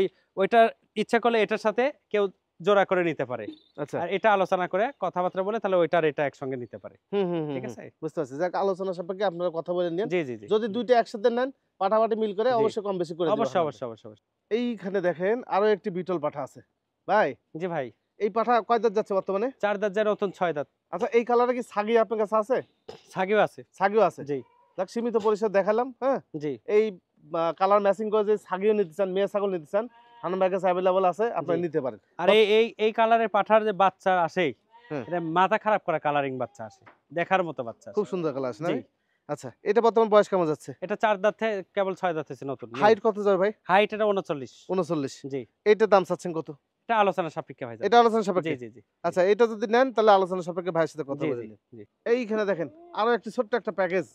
ওইটা ইচ্ছা করলে এটার সাথে কেউ জোড়া করে নিতে পারে। আচ্ছা। আর এটা আলোচনা করে কথাবার্তা বলে, তাহলে ওইটার এটা একসঙ্গে নিতে পারে। ঠিক ঠিক আছে? আছে, বুঝতে পারছি। যাক, আলোচনা সাপেক্ষে আপনারা কথা বলে নিন। জি জি জি। যদি দুইটা একসাথে নেন, পাঠাপাঠি মিল করে জি। অবশ্যই কম বেশি করে দিবেন। অবশ্যই অবশ্যই অবশ্যই অবশ্যই। এইখানে দেখেন আরো একটি বিটল পাঠা আছে ভাই। জি ভাই। এই পাঠা কয় দাঁত যাচ্ছে বর্তমানে? 4 দাঁত যায়, নতুন 6 দাঁত। আচ্ছা, এই কালারে কি ছাগি আপনার কাছে আছে? ছাগিও আছে। ছাগিও আছে? জি যাক, সীমিত পরিসর দেখালাম। হ্যাঁ, জি। এই কালার ম্যাচিং করে যে ছাগিও নিতে চান, মেয়ে ছাগল নিতে চান, হানান ভাইয়ের কাছে অ্যাভেলেবল আছে, আপনারা জি। নিতে পারেন। আর এই কালারের পাঠার যে বাচ্চা আসে, হ্যাঁ। এটা মাথা খারাপ করা কালারিং বাচ্চা আসে, দেখার মতো বাচ্চা আসে। খুব সুন্দর কালার আছে না? জি। আচ্ছা, এটা বর্তমান বয়স কেমন যাচ্ছে? এটা 4 দাঁত থেকে কেবল 6 দাঁত হয়েছে নতুন। হাইট কত যাবে ভাই? হাইট এটা 39। 39? জি। এইটার দাম চাচ্ছেন কত? এটা আলোচনা সাপেক্ষে ভাই। এটা আলোচনা জি সাপেক্ষে? জি জি। আচ্ছা, এটা যদি নেন তাহলে আলোচনা সাপেক্ষে ভাইয়ের সাথে কথা জি বলে জি নিন। জি। এইখানে দেখেন আরো একটি ছোট্ট একটা প্যাকেজ।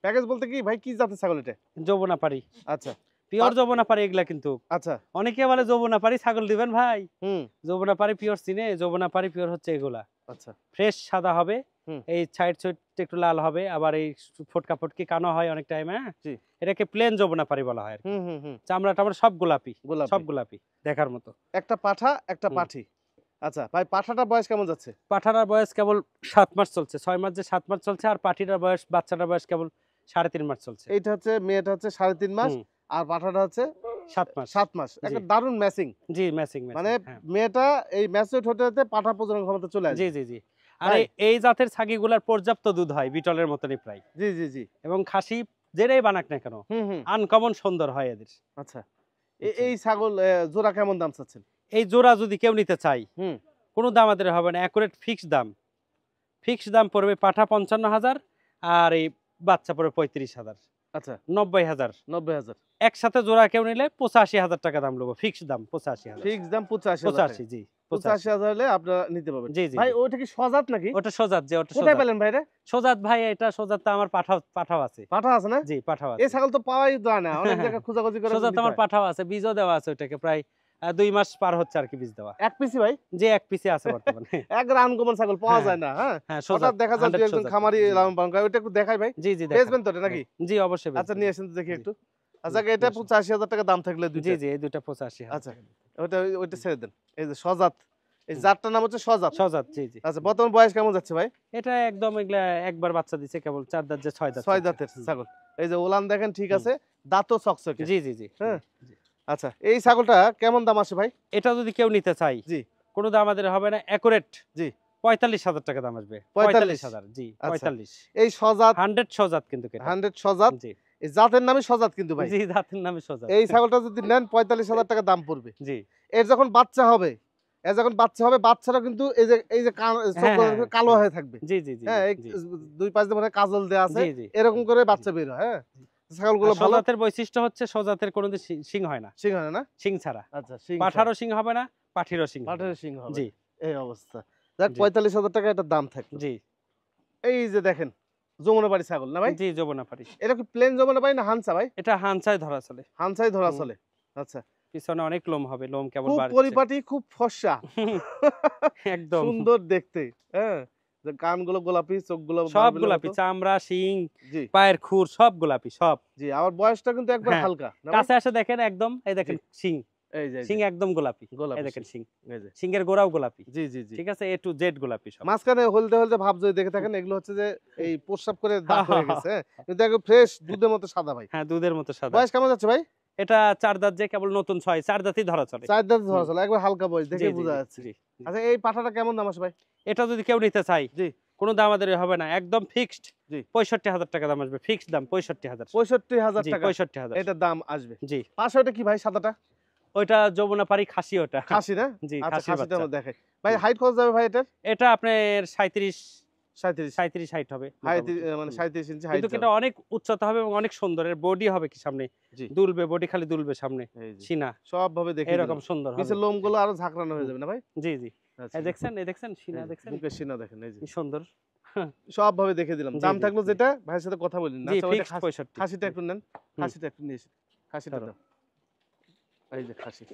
প্যাকেজ বলতে কি ভাই, কি জাতের ছাগল এটা? যৌবনা পারি, আচ্ছা পিওর যৌবনা পারি এগুলা। কিন্তু আচ্ছা। অনেকে বলে যৌবনা পারি ছাগল দিবেন ভাই। হুম। যৌবনা পারি পিওর চিনে, যৌবনা পারি পিওর হচ্ছে এগুলা। আচ্ছা। ফ্রেশ সাদা হবে, হুম। এই সাইড সাইড একটু লাল হবে, আবার এই ফটকা ফটকি কানো হয় অনেক টাইম। হ্যাঁ, জি। এটাকে প্লেন যমুনাপারি বলা হয় আর কি। হুম হুম হুম। চামড়াটা আমার সব গোলাপি, গোলাপি। সব গোলাপি দেখার মতো। একটা পাঠা একটা হুম। পাঠি। আচ্ছা ভাই, পাঠাটার বয়স কেমন যাচ্ছে? পাঠাটার বয়স কেবল 7 মাস চলছে, 6 মাস যে 7 মাস চলছে, আর পাঠিটার বয়স, বাচ্চাটার বয়স কেবল 3.5 মাস চলছে। এইটা হচ্ছে, মেয়েটা হচ্ছে 3.5 মাস, হুম, আর পাঠাটা হচ্ছে 7 মাস। 7 মাস। জি। একটা দারুণ ম্যাচিং। জি, ম্যাচিং মানে ম্যাচিং। হ্যাঁ, মেয়েটা এই ম্যাচিউরড হতে হতে পাঠা প্রজনন ক্ষমতা চলে জি আসবে। জি জি। আর তাই? এই জাতের ছাগিগুলার পর্যাপ্ত দুধ হয়, বিটলের মতনই প্রায়। জি জি জি। এবং খাসি যেটাই বানাক না কেন, হুম হুম। আনকমন সুন্দর হয় এদের। আচ্ছা, এই ছাগল জোড়া কেমন দাম চাচ্ছেন? এই জোড়া যদি কেউ নিতে চাই, হুম। কোনো দাম আমাদের হবে না, অ্যাকুরেট ফিক্সড দাম। ফিক্সড দাম পড়বে পাঠা 55,000, আর এই বাচ্চা পড়বে 35,000, আচ্ছা, 90,000। 90,000। একসাথে জোড়া কেউ নিলে 85,000 টাকা দাম নেবো, ফিক্সড দাম 85,000। ফিক্স দাম 85,000 টাকা। 85, জি 85। 85,000 হলে আপনারা নিতে পারবেন। জি জি ভাই জি। ওইটা কি সজাত নাকি? ওটা সোজাত, যে ওটা কোথায় সোজাত। পেলেন ভাই রে? সোজাত ভাই, এটা সোজাত তো আমার পাঠাও আছে। পাঠা আছে না? জি, পাঠাও এই আছে। ছাগল তো পাওয়াই যায় না, অনেক জায়গায় খোঁজাখুঁজি করে সোজাত নিতে আমার হয়। পাঠাও আছে, বীজও দেওয়া আছে ওটাকে, প্রায় 2 মাস পার হচ্ছে আর কি বীজ দেওয়া। এক পিসি ভাই? যে এক পিসে আছে বর্তমানে। এক আনকমন ছাগল পাওয়া হ্যাঁ, যায় না। হ্যাঁ, হ্যাঁ, হঠাৎ সোজাত, দেখা যায় 100 দুই একজন সোজাত। খামারি জি, লালন পালন করে, ওইটা একটু দেখাই ভাই। জি জি, দেখান। বেচবেন তো এটা নাকি? জি, অবশ্যই আচ্ছা, বেচবো। নিয়ে আসেন তো দেখি জি। একটু। আচ্ছা, জি, এটা নিয়ে আসুন। 85,000 টাকা দাম থাকলে জি দুইটা। জি, এই দুইটা 85,000 আচ্ছা, টাকা। ওইটা ছেড়ে দেন। এই যে সজাত, এই হুম। জাতটার নাম হচ্ছে সজাত। সোজাত, জি জি। আচ্ছা, বর্তমান বয়স কেমন যাচ্ছে ভাই? এটা একদম এগুলা একবার বাচ্চা দিছে, কেবল 4 দাঁত, যে 6 দাঁত 6 চলছে। দাঁতের হুম। ছাগল। এই যে ওলান দেখেন, ঠিক হুম। আছে, দাঁতও চকচকে। জি জি জি। হ্যাঁ। জি। আচ্ছা, এই ছাগলটা কেমন দাম আসে ভাই? এটা যদি কেউ নিতে চাই, জি কোনো দাম আমাদের হবে না, অ্যাকুরেট জি। 45,000 টাকা দাম আসবে। 45,000 45,000, জি, আচ্ছা। 45। এই সজাত 100 সোজাত কিন্তু এটা। 100 সজাত, জি। এই জাতের নামই সজাত কিন্তু ভাই। জি, জাতের নামে সোজাত। এই ছাগলটা যদি নেন 45,000 টাকা দাম পড়বে। জি। এর যখন বাচ্চা হবে, বাচ্চারা কিন্তু এই যে হ্যাঁ, চোখগুলো হ্যাঁ, কালো হ্যাঁ। হয়ে থাকবে। জি জি জি হ্যাঁ, এই জি। 2 পাশ দিয়ে কাজল দেয়া আছে, জি জি। এরকম করে বাচ্চা বের হয়। হ্যাঁ, ছাগলগুলো আর ভালো। সোজাতের বৈশিষ্ট্য হচ্ছে সোজাতের কোনোদিন শিং হয় না। সিং হয় না? শিং ছাড়া। আচ্ছা, সিং পাঠারও শিং হবে না, পাঠিরও শিং হবে পাটের না। সিং হবে। জি এই অবস্থা। যাক, জি 45,000 টাকা এটার দাম থাকলো। জি এই যে দেখেন, যমুনাপাড়ি ছাগল না ভাই? জি, যমুনাপাড়ি। এটা কি প্লেন যমুনাপাড়ি না হানসা ভাই? এটা হানসায় ধরা চলে। হানসাই ধরা হুম। চলে। আচ্ছা, পিছনে অনেক লোম হবে, লোম কেবল খুব বাড়ছে। পরিপাটি, খুব ফর্সা। একদম সুন্দর দেখতে। হ্যাঁ, যে কানগুলো গোলাপি, চোখগুলো সব মার্বেলের গোলাপি, মতো। চামড়া, শিং, জি পায়ের খুর সব গোলাপি, সব। জি, আবার বয়সটা কিন্তু একবার হ্যাঁ, হালকা না ভাই? কাছে আসে দেখেন, একদম এই দেখেন শিং, এই যে শিং একদম গোলাপি। গোলাপি এই দেখেন শিং, এই যে। শিংয়ের গোড়াও গোলাপি। জি জি জি। ঠিক আছে, A to Z গোলাপি সব। মাঝখানে হলদে হলদে ভাব যদি দেখে থাকেন, এগুলো হচ্ছে যে এই প্রস্রাব করে দাগ হয়ে গেছে। হ্যাঁ, কিন্তু একদম ফ্রেশ দুধের মতো সাদা ভাই। হ্যাঁ, দুধের মতো সাদা। বয়স কেমন যাচ্ছে ভাই? এটা 4 দাঁত, যে কেবল নতুন 4 দাঁতই ধরা চলে। 4 দাঁত ধরা চলে, একবার হালকা বয়স জি দেখে জি বোঝা জি, যাচ্ছে। জি। আচ্ছা, এই পাঠাটা কেমন দাম আসে ভাই? এটা যদি কেউ নিতে চাই, জি কোনো দাম আমাদের হবে না, একদম ফিক্সড জি। 65,000 টাকা দাম আসবে, ফিক্সড দাম 65,000। 65,000 জি, টাকা 65,000। এটার দাম আসবে। জি, পাশে ওটা কি ভাই, সাদাটা? ওইটা যমুনাপাড়ি খাসি ওটা। খাসি না? জি, আচ্ছা, খাসির খাসিটা বাচ্চা। আমরা দেখাই। ভাই, জি। হাইট কত যাবে ভাই এটার? এটা আপনার 37 37 60 হবে হাইট, মোটামুটি। মানে হুম। 37 ইঞ্চি হাইট কিন্তু যাবে। এটা অনেক উচ্চতা হবে এবং অনেক সুন্দর, এর বডি হবে কি সামনে জি, দুলবে, বডি খালি দুলবে সামনে, এই যে সিনা সব ভাবে দেখিয়ে এরকম দিলাম। সুন্দর হবে। নিচের লোমগুলো আরো ঝাঁকড়ানো হয়ে হুম। যাবে না ভাই? জি জি, আচ্ছা, এই দেখছেন, এই দেখছেন সিনা, এই যে দেখছেন বুকের সিনা দেখেন, এই যে কি সুন্দর। সব ভাবে দেখিয়ে দিলাম। জি দাম জি থাকলো জি যেটা, ভাইয়ের সাথে কথা বলিনি। জি, আচ্ছা, ওইটা ফিক্সড 65। খাসিটা একটু নেন। হুম। খাসিটা একটু নিয়ে এসেন। খাসিটা ধরো। দাও। এই যে খাসি।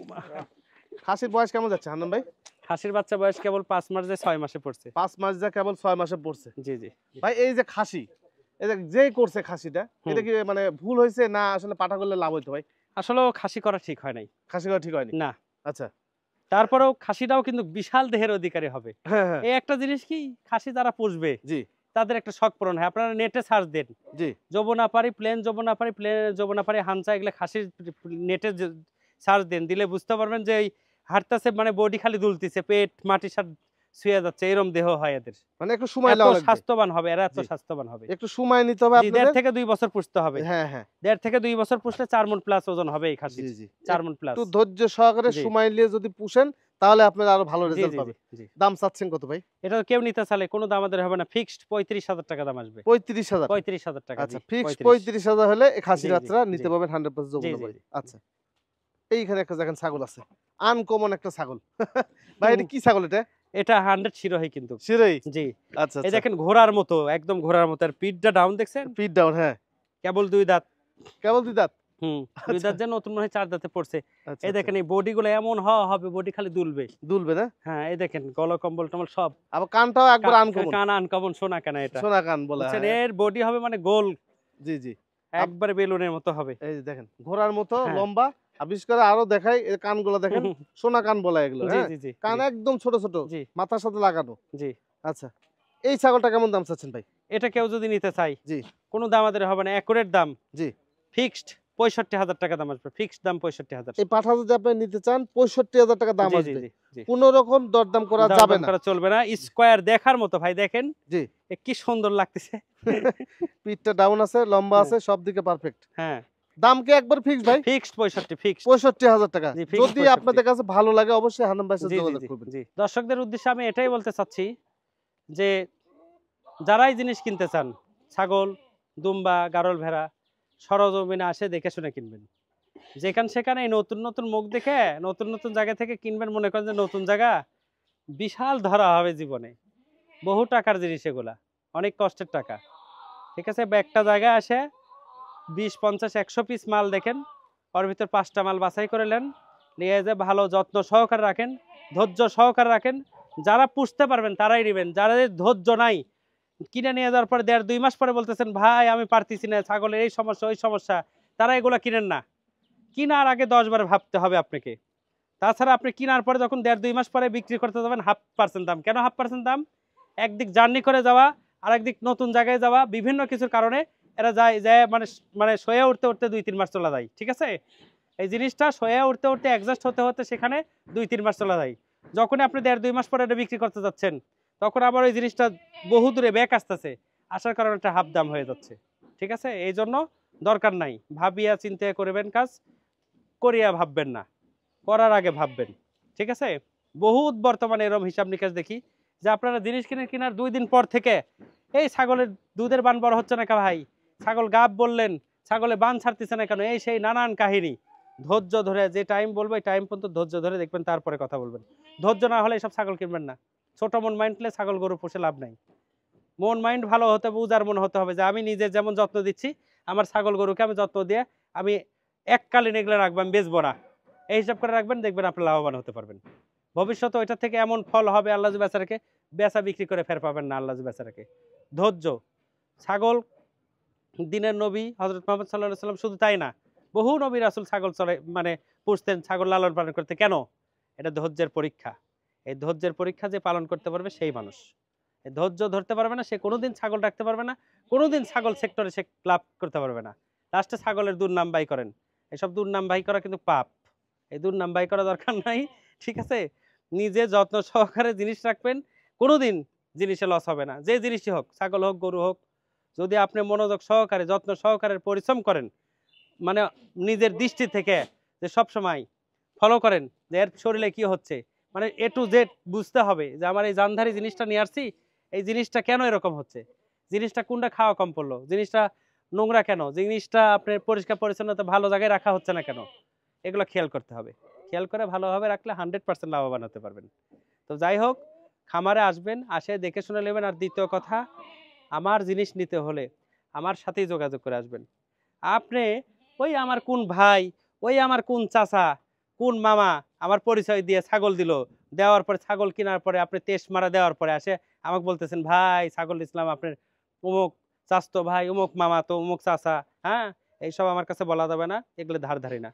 খাসির বয়স কেমন যাচ্ছে হান্নান ভাই? খাসির বাচ্চা বয়স কেবল 5 মাস, যে 6 মাসে পড়ছে। 5 মাস যা কেবল 6 মাসে পড়ছে। জি জি। ভাই, এই যে খাসি, এই যে যেই করছে খাসিটা, হুম। এটা কি মানে ভুল হয়েছে না আসলে পাঠা করলে লাভ হইতো ভাই? আসলে খাসি করা ঠিক হয় নাই। খাসি করা ঠিক হয়নি। না, আচ্ছা। তারপরেও খাসিটাও কিন্তু বিশাল দেহের অধিকারী হবে। হ্যাঁ হ্যাঁ। এই একটা জিনিস কি, খাসি যারা পুষবে জি তাদের একটা শখ পূরণ হয়। আপনারা নেটে সার্চ দেন, জি যমুনাপাড়ি, প্লেন যমুনাপাড়ি, হানসা, এগুলো খাসির নেটে সার্চ দেন, দিলে বুঝতে পারবেন যে এই হাঁটতেছে মানে বডি খালি দুলতিছে, পেট মাটির সাথে শুয়ে যাচ্ছে, এরম দেহ হয় এদের। মানে একটু সময় এত নেওয়া লাগবে। স্বাস্থ্যবান হবে এরা, এত জি। স্বাস্থ্যবান হবে। একটু সময় নিতে হবে জি, আপনাদের। 1.5 থেকে 2 বছর পুষতে হবে। হ্যাঁ হ্যাঁ। 1.5 থেকে 2 বছর পুষলে 4 মণ প্লাস ওজন হবে এই খাসির। জি জি। 4 মণ প্লাস। একটু ধৈর্য সহকারে জি সময় নিয়ে যদি পুষেন, তাহলে আপনারা আরো ভালো জি রেজাল্ট জি জি পাবেন। জি। দাম চাচ্ছেন কত ভাই? এটা কেউ নিতে চাইলে কোনো দাম আমাদের হবে না, ফিক্সড 35,000 টাকা দাম আসবে। 35,000। 35,000 টাকা। আচ্ছা, জি, ফিক্সড 35। 35,000 হলে এই খাসির জি, জি, বাচ্চারা জি। নিতে পারবেন 100% জি, যমুনা জি, বাড়ি। জি। আচ্ছা, এইখানে একটা দেখেন ছাগল আছে, আনকমন একটা ছাগল। ভাই, এটা কি ছাগল এটা? এটা 100 শিরোহী কিন্তু। শিরোই? জি। আচ্ছা এই আচ্ছা। দেখেন ঘোড়ার মতো, একদম ঘোড়ার মতো। আর পিঠটা ডাউন দেখছেন? পিট ডাউন, হ্যাঁ। কেবল 2 দাঁত। কেবল 2 দাঁত? দুই দাঁত যে নতুন মনে হয় 4 দাঁতে পড়ছে। আচ্ছা, এই দেখেন এই বডি গুলো এমন হবে, বডি খালি দুলবে। দুলবে না? হ্যাঁ, এই দেখেন গলা কম্বল টম্বল সব। আবার কানটাও একবার আনকমন। কান আনকমন, সোনা কানা এটা। সোনা কান বলা বুঝছেন, হয়। এর বডি হবে মানে গোল, জি, জি। একবারে বেলুনের মতো হবে। এই যে দেখেন ঘোড়ার মতো হ্যাঁ। লম্বা। আর বিশেষ করে আরো দেখাই এর কানগুলো দেখেন, সোনা কান বলা এগুলো। জি, হ্যাঁ, জি, জি, কান জি, একদম ছোট ছোট, জি, মাথার সাথে লাগানো। জি। আচ্ছা, এই ছাগলটা কেমন দাম চাচ্ছেন ভাই? এটা কেউ যদি নিতে চাই, জি, কোনো দামাদারি হবে না, একুরেট দাম, জি। ফিক্সড 65,000 টাকা দাম আসবে। ফিক্সড দাম 65,000। এই পাঠা যদি আপনি নিতে চান 65,000 টাকা দাম জি, জি, আসবে। জি, জি। কোনো রকম দরদাম করা যাবে দরদাম না। করা চলবে না। স্কয়ার দেখার মতো ভাই, দেখেন জি। কি সুন্দর লাগতেছে। পিঠটা ডাউন আছে, লম্বা হ্যাঁ। আছে, সব দিকে পারফেক্ট। হ্যাঁ, দাম কি একবার ফিক্স ভাই? Fixed 65, fixed. 65,000 টাকা। জি, ফিক্সড যদি 65। আপনাদের কাছে ভালো লাগে অবশ্যই হান্নান ভাইয়ের সাথে জি, জি, যোগাযোগ জি, করবেন। জি। দর্শকদের উদ্দেশ্যে আমি এটাই বলতে চাচ্ছি যে যারাই জিনিস কিনতে চান, ছাগল, দুম্বা, গারল ভেড়া, সরজমিনে আসে দেখে শুনে কিনবেন। যেখানে সেখানে এই নতুন নতুন মুখ দেখে নতুন নতুন জায়গা থেকে কিনবেন, মনে করেন যে নতুন জায়গা, বিশাল ধরা হবে জীবনে। বহু টাকার জিনিস এগুলা, অনেক কষ্টের টাকা। ঠিক আছে, একটা জায়গায় আসে 20, 50, 100 পিস মাল দেখেন, ওর ভিতর 5টা মাল বাছাই করে নেন, নিয়ে যে ভালো যত্ন সহকারে রাখেন, ধৈর্য সহকারে রাখেন। যারা পুষতে পারবেন তারাই নেবেন, যাদের ধৈর্য নাই, কিনে নিয়ে যাওয়ার পরে 1.5-2 মাস পরে বলতেছেন ভাই আমি পারতেছি না, ছাগলের এই সমস্যা ওই সমস্যা, তারা এগুলো কিনেন না। কিনার আগে 10 বার ভাবতে হবে আপনাকে। তাছাড়া আপনি কিনার পরে যখন 1.5-2 মাস পরে বিক্রি করতে যাবেন 0.5% দাম। কেন 0.5% দাম? একদিক জার্নি করে যাওয়া, আর একদিক নতুন জায়গায় যাওয়া, বিভিন্ন কিছুর কারণে এরা যায় মানে মানে সয়ে উঠতে উঠতে 2-3 মাস চলে যায়। ঠিক আছে, এই জিনিসটা সয়ে উঠতে উঠতে অ্যাডজাস্ট হতে হতে সেখানে 2-3 মাস চলে যায়। যখন আপনি 1.5-2 মাস পরে এটা বিক্রি করতে যাচ্ছেন, তখন আবার ওই জিনিসটা বহু দূরে ব্যাক আসতেছে, আসার কারণে একটা হাফ দাম হয়ে যাচ্ছে। ঠিক আছে, এই জন্য দরকার নাই, ভাবিয়া চিন্তা করবেন কাজ, করিয়া ভাববেন না, করার আগে ভাববেন। ঠিক আছে, বহুত বর্তমানে এরকম হিসাব নিকাশ দেখি যে আপনারা জিনিস কেনার 2 দিন পর থেকে এই ছাগলের দুধের বান বড় হচ্ছে না কা ভাই, ছাগল গাব বললেন, ছাগলে বান ছাড়তেছে না কেন, এই সেই নানান কাহিনী। ধৈর্য ধরে যে টাইম বলবো এই টাইম পর্যন্ত ধৈর্য ধরে দেখবেন, তারপরে কথা বলবেন। ধৈর্য না হলে সব ছাগল কিনবেন না। ছোট মন মাইন্ডলে ছাগল গরু পুষে লাভ নাই। মন মাইন্ড ভালো হতে হবে, উজার মন হতে হবে যে আমি নিজে যেমন যত্ন দিচ্ছি, আমার ছাগল গরুকে আমি যত্ন দিয়ে আমি এককালীন এগুলো রাখবো, আমি বেচবো না, এই হিসাব করে রাখবেন, দেখবেন আপনি লাভবান হতে পারবেন। ভবিষ্যতে ওইটা থেকে এমন ফল হবে, আল্লাহ বেচারাকে বেচা বিক্রি করে ফের পাবেন না, আল্লাহ বেচারাকে। ধৈর্য। ছাগল দিনের নবী হযরত মুহাম্মদ সাল্লাল্লাহু আলাইহি সাল্লাম শুধু তাই না, বহু নবী রাসূল ছাগল চড়ে মানে পুষতেন, ছাগল লালন পালন করতে। কেন? এটা ধৈর্যের পরীক্ষা। এই ধৈর্যের পরীক্ষা যে পালন করতে পারবে সেই মানুষ। এই ধৈর্য ধরতে পারবে না, সে কোনোদিন ছাগল রাখতে পারবে না, কোনোদিন ছাগল সেক্টরে সে লাভ করতে পারবে না। লাস্টে ছাগলের দুর্নাম বাই করেন। এসব দুর্নাম বাই করা কিন্তু পাপ। এই দুর্নাম বাই করা দরকার নাই। ঠিক আছে, নিজে যত্ন সহকারে জিনিস রাখবেন, কোনোদিন জিনিসে লস হবে না। যে জিনিসই হোক, ছাগল হোক গরু হোক, যদি আপনি মনোযোগ সহকারে যত্ন সহকারে পরিশ্রম করেন, মানে নিজের দৃষ্টি থেকে যে সব সময় ফলো করেন যে এর শরীরে কি হচ্ছে, মানে A to Z বুঝতে হবে যে আমার এই জানধারী জিনিসটা নিয়ে আসছি, এই জিনিসটা কেন এরকম হচ্ছে, জিনিসটা কোনটা খাওয়া কম পড়লো, জিনিসটা নোংরা কেন, জিনিসটা আপনার পরিষ্কার পরিচ্ছন্নতা ভালো জায়গায় রাখা হচ্ছে না কেন, এগুলো খেয়াল করতে হবে। খেয়াল করে ভালোভাবে রাখলে 100% লাভবান হতে পারবেন। তো যাই হোক, খামারে আসবেন, আসে দেখে শুনে নেবেন। আর দ্বিতীয় কথা, আমার জিনিস নিতে হলে আমার সাথেই যোগাযোগ করে আসবেন। আপনি ওই আমার কোন ভাই, ওই আমার কোন চাচা, কোন মামা আমার পরিচয় দিয়ে ছাগল দিল, দেওয়ার পরে ছাগল কেনার পরে আপনি তেস মারা দেওয়ার পরে আসে আমাকে বলতেছেন ভাই ছাগল ইসলাম আপনার অমুক চাচতো ভাই, অমুক মামা তো অমুক চাচা। হ্যাঁ, এইসব আমার কাছে বলা যাবে না, এগুলো ধার ধারি না।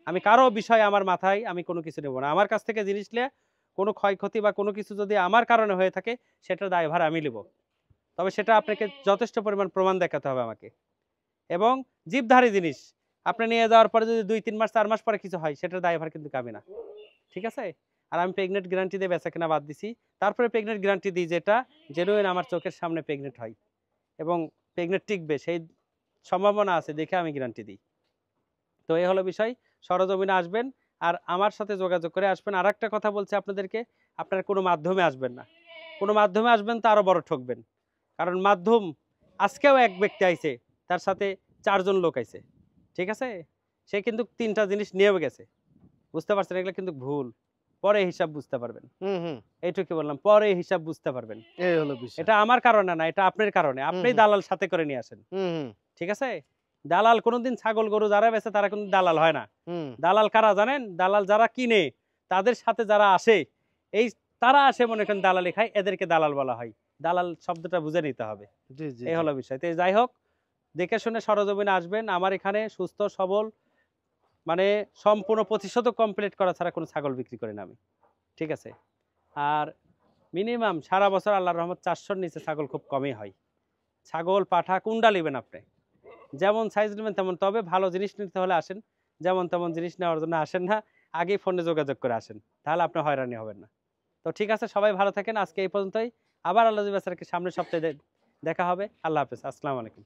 আমি কারো বিষয় আমার মাথায় আমি কোনো কিছু নেব না। আমার কাছ থেকে জিনিস নিয়ে কোনো ক্ষয়ক্ষতি বা কোনো কিছু যদি আমার কারণে হয়ে থাকে, সেটার দায়ভার আমি নেব। তবে সেটা আপনাকে যথেষ্ট পরিমাণ প্রমাণ দেখাতে হবে আমাকে। এবং জীবধারী জিনিস আপনি নিয়ে যাওয়ার পরে যদি 2-3 মাস 4 মাস পরে কিছু হয়, সেটার দায়ভার কিন্তু কামি না। ঠিক আছে, আর আমি প্রেগনেন্ট গ্যারান্টি দিয়ে বেচা কেনা বাদ দিছি। তারপরে প্রেগনেন্ট গ্যারান্টি দিই যেটা জেনুইন আমার চোখের সামনে প্রেগনেন্ট হয় এবং প্রেগনেন্ট টিকবে সেই সম্ভাবনা আছে দেখে আমি গ্যারান্টি দিই। তো এই হলো বিষয়। সরজমিনে আসবেন আর আমার সাথে যোগাযোগ করে আসবেন। আর একটা কথা বলছি আপনাদেরকে, আপনারা কোনো মাধ্যমে আসবেন না। কোনো মাধ্যমে আসবেন তো আরো বড় ঠকবেন। কারণ মাধ্যম, আজকেও এক ব্যক্তি আইছে, তার সাথে 4 জন লোক আইছে। ঠিক আছে, সে কিন্তু 3টা জিনিস নিয়েও গেছে। বুঝতে পারছেন, এগুলো কিন্তু ভুল। পরে হিসাব বুঝতে পারবেন। হুম, হুম। এইটুকু বললাম, পরে হিসাব বুঝতে পারবেন। এই হলো বিষয়। এটা আমার কারণে না, এটা আপনার কারণে। আপনিই হুম। দালাল সাথে করে নিয়ে আসেন। হুম, হুম। ঠিক আছে, দালাল কোনোদিন ছাগল গরু যারা বেচে তারা কোনো দালাল হয় না। হুম। দালাল কারা জানেন? দালাল যারা কিনে, তাদের সাথে যারা আসে, এই তারা আসে মনে করেন দালালি খায়, এদেরকে দালাল বলা হয়। দালাল শব্দটা বুঝে নিতে হবে। জি জি এই জি। হলো বিষয়। তো যাই হোক, দেখে শুনে সরজমিনে আসবেন। আমার এখানে সুস্থ সবল মানে সম্পূর্ণ প্রতিশোধক কমপ্লিট করা ছাড়া কোনো ছাগল বিক্রি করি না আমি। ঠিক আছে? আর মিনিমাম সারা বছর আল্লাহর রহমত ৪০০-র নিচে ছাগল খুব কমই হয়। ছাগল, পাঠা কোনটা নিবেন আপনি? যেমন সাইজ নেবেন তেমন। তবে ভালো জিনিস নিতে হলে আসেন। যেমন তেমন জিনিস নেওয়ার জন্য আসেন না। আগেই ফোনে যোগাযোগ করে আসেন। তাহলে আপনি হয়রানি হবেন না। তো ঠিক আছে, সবাই ভালো থাকেন। আজকে এই পর্যন্তই। আবার আল্লাহ যদি বাঁচার রাখে সামনের সপ্তাহে দেখা হবে। আল্লাহ হাফেজ। আসসালামু আলাইকুম।